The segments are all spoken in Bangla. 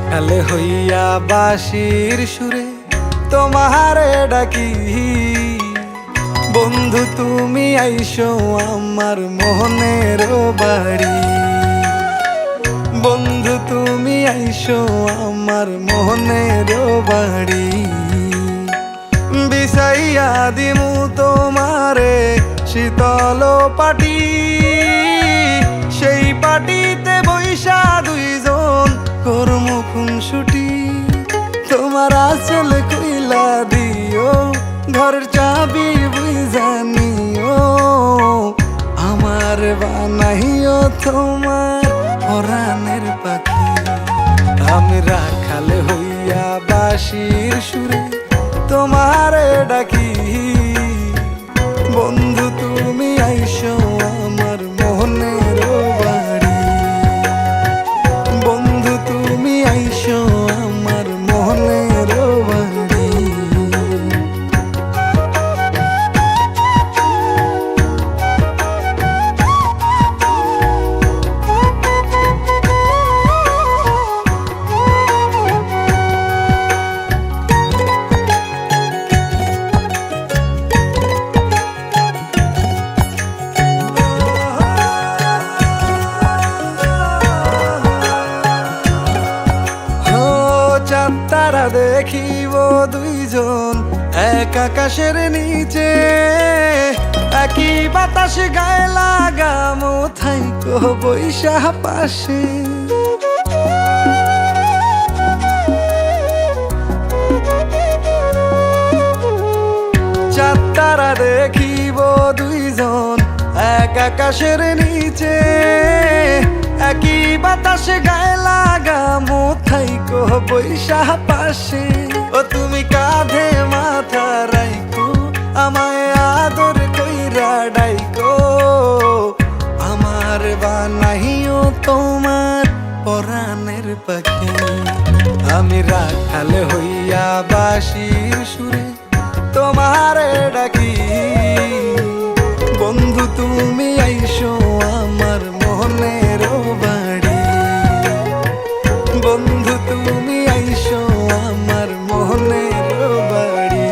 রাখালে হইয়া বাঁশির সুরে তোমারে ডাকি। বন্ধু তুমি আইসো আমার মনের বাড়ি, বন্ধু তুমি আইসো আমার মনের বাড়ি। বিছাইয়া দিমু তোমারে শীতল পাটি, সেই পাটিতে বৈশা দুইজন করমু খুনসুটি। তোমার আঁচল কইলা দিও, ঘরের চাবি বুইঝা নিও, আমার বানাইও তোমার পরাণের পাখি। আমি রাখাল হইয়া বাঁশির সুরে তোমারে ডাকি। বন্ধু তুমি আইসো আমার মনের বাড়ি, বন্ধু তুমি আইসো আমার মনের বাড়ি। তারা দেখিব দুইজন এক আকাশের নিচে, একই বাতাস গায়ে লাগামো থাইকো বৈশা পাশে। চাঁদ তারা দেখিব দুইজন এক আকাশের নিচে, একই বাতাস গায়ে লাগামো থাইকো বৈশা পাশে। ও তুমি কাঁধে মাথা রাইকো, আমায় আদর কইরা ডাইকো, আমার বানাইও তোমার পরাণের পাখি। আমি রাখাল হইয়া বাঁশির সুরে তোমারে ডাকি। বন্ধু তুমি আইসো আমার মনের বাড়ি, বন্ধু তুমি আইসো আমার মনের বাড়ি।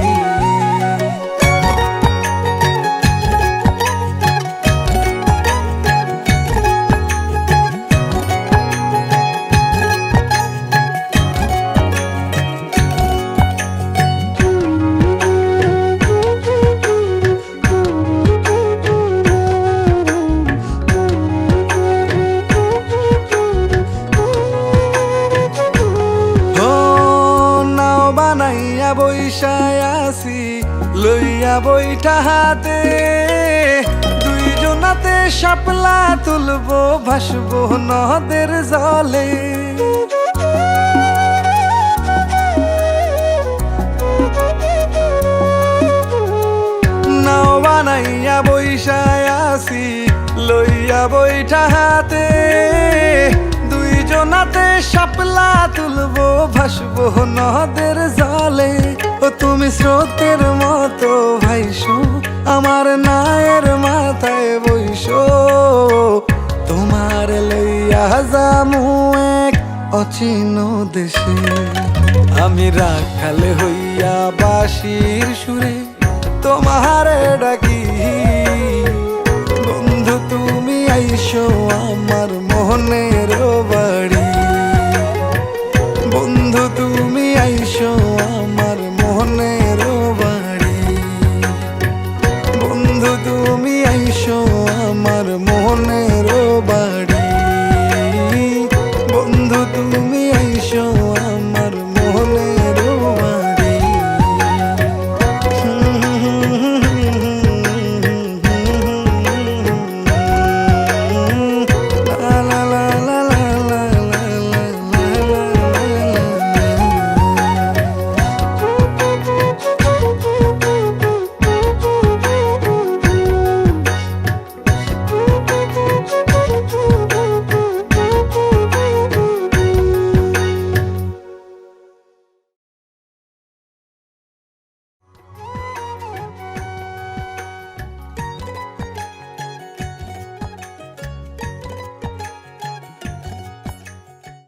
বানাইয়া বৈশায় আসি লইয়া বইটা হাতে, দুইজনাতে শাপলা তুলবো ভাসবো নদের জলে। নাও বানাইয়া বৈশায় আসি লইয়া বইটা হাতে, দুইজনাতে শাপলা তুলবো ভাসবো নদের জলে। ও তুমি স্রোতের মতো ভাইসো আমার নায়ের মাথায় বইসো, তোমার লইয়া যামু এক অচিন দেশে। আমি রাখাল হইয়া বাঁশির সুরে তোমারে ডাকি। বন্ধু তুমি আইসো আমার মনে